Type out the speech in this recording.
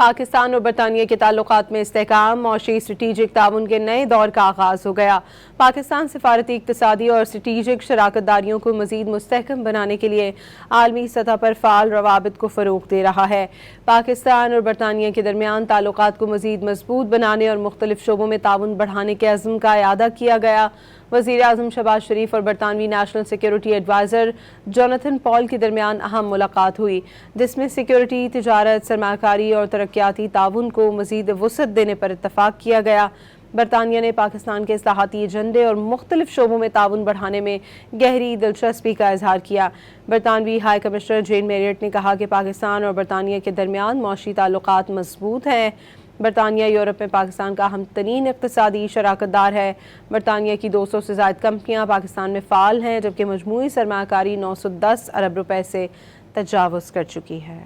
پاکستان اور برطانیہ کے تعلقات میں استحکام، معاشی اسٹریٹجک تعاون کے نئے دور کا آغاز ہو گیا۔ پاکستان سفارتی، اقتصادی اور اسٹریٹجک شراکت داریوں کو مزید مستحکم بنانے کے لیے عالمی سطح پر فعال روابط کو فروغ دے رہا ہے۔ پاکستان اور برطانیہ کے درمیان تعلقات کو مزید مضبوط بنانے اور مختلف شعبوں میں تعاون بڑھانے کے عزم کا اعادہ کیا گیا۔ وزیر اعظم شہباز شریف اور برطانوی نیشنل سیکیورٹی ایڈوائزر جوناتھن پال کے درمیان اہم ملاقات ہوئی، جس میں سیکیورٹی، تجارت، سرمایہ کاری اور ترقیاتی تعاون کو مزید وسعت دینے پر اتفاق کیا گیا۔ برطانیہ نے پاکستان کے اصلاحاتی ایجنڈے اور مختلف شعبوں میں تعاون بڑھانے میں گہری دلچسپی کا اظہار کیا۔ برطانوی ہائی کمشنر جین میریٹ نے کہا کہ پاکستان اور برطانیہ کے درمیان معاشی تعلقات مضبوط ہیں۔ برطانیہ یورپ میں پاکستان کا اہم ترین اقتصادی شراکت دار ہے۔ برطانیہ کی 200 سے زائد کمپنیاں پاکستان میں فعال ہیں، جبکہ مجموعی سرمایہ کاری 910 ارب روپے سے تجاوز کر چکی ہے۔